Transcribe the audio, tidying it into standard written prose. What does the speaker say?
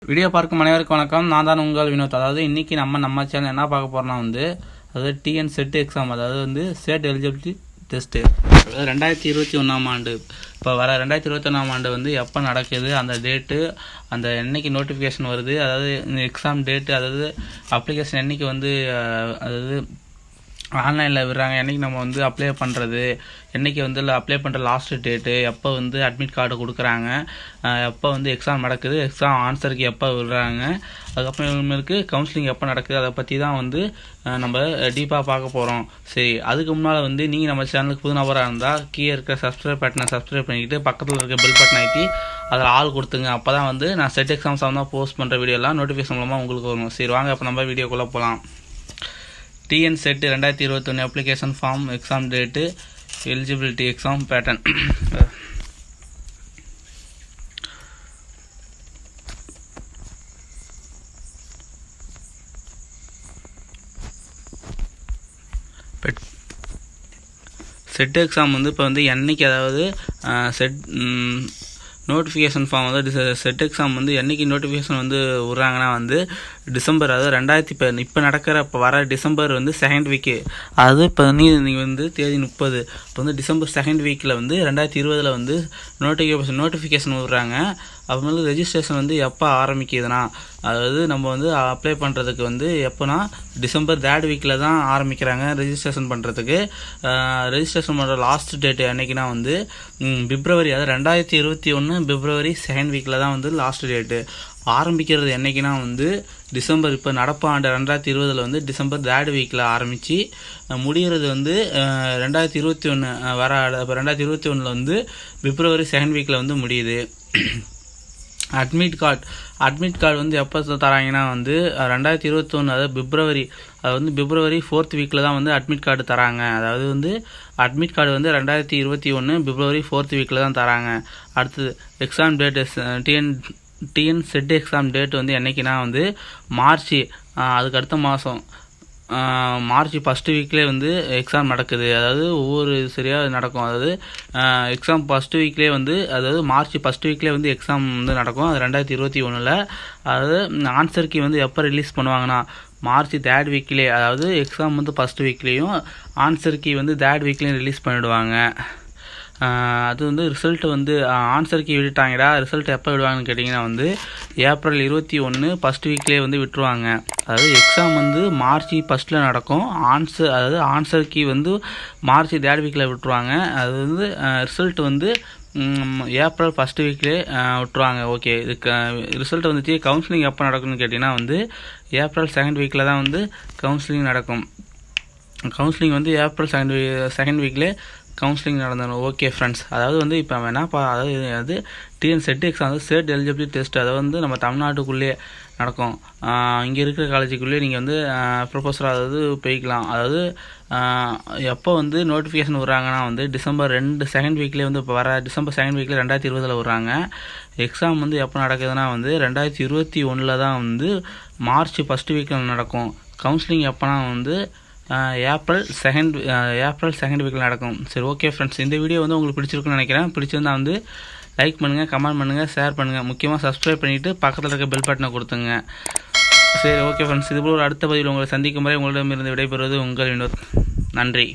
Video பார்க்கும் அனைவருக்கும் வணக்கம். நான் தான் உங்கள் வினோத். அதாவது இன்றைக்கி நம்ம சேனல் என்ன பார்க்க போகிறோம்னா அதாவது டிஎன் செட் எக்ஸாம், அதாவது ஸ்டேட் எலிஜிபிலிட்டி டெஸ்ட்டு, அதாவது 2021ஆம் ஆண்டு. இப்போ வர 2021ஆம் ஆண்டு எப்போ நடக்குது, அந்த டேட்டு, அந்த என்னைக்கு நோட்டிஃபிகேஷன் வருது, அதாவது எக்ஸாம் டேட்டு, அதாவது அப்ளிகேஷன் என்னைக்கு அதாவது ஆன்லைனில் விடுறாங்க, என்றைக்கு நம்ம அப்ளை பண்ணுறது, என்றைக்கு அப்ளை பண்ணுற லாஸ்ட் டேட்டு, எப்போ அட்மிட் கார்டு கொடுக்குறாங்க, எப்போ எக்ஸாம் நடக்குது, எக்ஸாம் ஆன்சருக்கு எப்போ விடுறாங்க, அதுக்கப்புறம் இவங்களுக்கு கவுன்சிலிங் எப்போ நடக்குது, அதை பற்றி தான் நம்ம டீப்பாக பார்க்க போகிறோம். சரி, அதுக்கு முன்னால் நீங்கள் நம்ம சேனலுக்கு புது நபராக இருந்தால் கீழே இருக்கிற சப்ஸ்கிரைப் பட்டனை சப்ஸ்கிரைப் பண்ணிக்கிட்டு பக்கத்தில் இருக்க பெல் பட்டன் ஆகிட்டு அதில் ஆள் கொடுத்துங்க. அப்போ தான் நான் செட் எக்ஸாம் சம்மந்தமாக போஸ்ட் பண்ணுற வீடியோலாம் நோட்டிஃபிகேஷன் மூலமாக உங்களுக்கு வரும். சரி வாங்க, அப்போ நம்ம வீடியோக்குள்ளே போகலாம். TN SET 2021 application form, exam date, eligibility, exam pattern. SET exam இப்போ என்னைக்கு, அதாவது SET notification form, SET exam என்றைக்கு நோட்டிஃபிகேஷன் விட்றாங்கன்னா டிசம்பர், அதாவது இப்போ நடக்கிற வர டிசம்பர் செகண்ட் வீக்கு, அதாவது இப்போ நீங்கள் தேதி 30, இப்போ டிசம்பர் செகண்ட் வீக்கில் 2020 நோட்டிஃபிகேஷன் விட்றாங்க. அப்புறமேல ரெஜிஸ்ட்ரேஷன் எப்போ ஆரம்பிக்குதுன்னா, அதாவது நம்ம அப்ளை பண்ணுறதுக்கு எப்போனா டிசம்பர் 3rd வீக்கில் தான் ஆரம்பிக்கிறாங்க ரெஜிஸ்ட்ரேஷன் பண்ணுறதுக்கு. ரெஜிஸ்ட்ரேஷன் பண்ணுற லாஸ்ட் டேட்டு என்னைக்குன்னா பிப்ரவரி, அதாவது 2021 பிப்ரவரி செகண்ட் வீக்கில் தான் லாஸ்ட் டேட்டு. ஆரம்பிக்கிறது என்னைக்குன்னா டிசம்பர், இப்போ நடப்பு ஆண்டு 2020 டிசம்பர் 3rd வீக்கில் ஆரம்பித்து முடிகிறது 2021 வர, இப்போ 2021 பிப்ரவரி செகண்ட் வீக்கில் முடியுது. அட்மிட் கார்டு எப்போ தராங்கன்னா 2021, அதாவது பிப்ரவரி, அது பிப்ரவரி 4th வீக்கில் தான் அட்மிட் கார்டு தராங்க. அதாவது அட்மிட் கார்டு 2021 பிப்ரவரி 4th வீக்கில் தான் தராங்க. அடுத்தது exam date, TN SET exam date என்னைக்குன்னா மார்ச், அதுக்கு அடுத்த மாதம் மார்ச் 1st வீக்லேயே எக்ஸாம் நடக்குது. அதாவது ஒவ்வொரு சரியாக நடக்கும். அதாவது எக்ஸாம் 1st வீக்லேயே அதாவது மார்ச் 1st வீக்லேயே எக்ஸாம் நடக்கும். அது 2021. அதாவது ஆன்சர் கீ எப்போ ரிலீஸ் பண்ணுவாங்கன்னா மார்ச் 3rd வீக்லேயே, அதாவது எக்ஸாம் 1st வீக்லேயும் ஆன்சர் கீ 3rd வீக்லேயும் ரிலீஸ் பண்ணிவிடுவாங்க. அது ரிசல்ட் ஆன்சர் கீ விட்டுட்டாங்கடா, ரிசல்ட் எப்போ விடுவாங்கன்னு கேட்டிங்கன்னா ஏப்ரல் 21 1st வீக்லேயே விட்டுருவாங்க. அதாவது எக்ஸாம் மார்ச் 1st நடக்கும், அதாவது ஆன்சர் கீ மார்ச் 3rd வீக்கில் விட்டுருவாங்க. அது ரிசல்ட் ஏப்ரல் 1st வீக்லேயே விட்டுருவாங்க. ஓகே, இதுக்கு ரிசல்ட் வந்துச்சு. கவுன்சிலிங் எப்போ நடக்கும்னு கேட்டிங்கன்னா ஏப்ரல் செகண்ட் வீக்கில் தான் கவுன்சிலிங் நடக்கும். கவுன்சிலிங் ஏப்ரல் செகண்ட் வீக்லேயே கவுன்சிலிங் நடந்தணும். ஓகே ஃப்ரெண்ட்ஸ், அதாவது இப்போ அதாவது TN SET exam, state eligibility test, அதை நம்ம தமிழ்நாட்டுக்குள்ளேயே நடக்கும். இங்கே இருக்கிற காலேஜுக்குள்ளேயே நீங்கள் ப்ரொஃபஸர் அதாவது போய்க்கலாம். அதாவது எப்போ நோட்டிஃபிகேஷன் விட்றாங்கன்னா டிசம்பர் செகண்ட் வீக்லேயே இப்போ வர டிசம்பர் செகண்ட் வீக்கில் 2020 விட்றாங்க. எக்ஸாம் எப்போ நடக்குதுன்னா 2021 தான் மார்ச் 1st வீக்கில் நடக்கும். கவுன்சிலிங் எப்போனா ஏப்ரல் செகண்ட் வீக்கில் நடக்கும். சரி, ஓகே ஃப்ரெண்ட்ஸ், இந்த வீடியோ உங்களுக்கு பிடிச்சிருக்குன்னு நினைக்கிறேன். பிடிச்சிருந்தா லைக் பண்ணுங்கள், கமெண்ட் பண்ணுங்கள், ஷேர் பண்ணுங்கள், முக்கியமாக சப்ஸ்கிரைப் பண்ணிவிட்டு பக்கத்தில் இருக்க பெல் பட்டனை கொடுத்துங்க. சரி, ஓகே ஃப்ரெண்ட்ஸ், இதுபோல் ஒரு அடுத்த பதிவில் உங்களை சந்திக்கும் வரை உங்களிடமிருந்து விடைபெறுவது உங்கள் வினோத். நன்றி.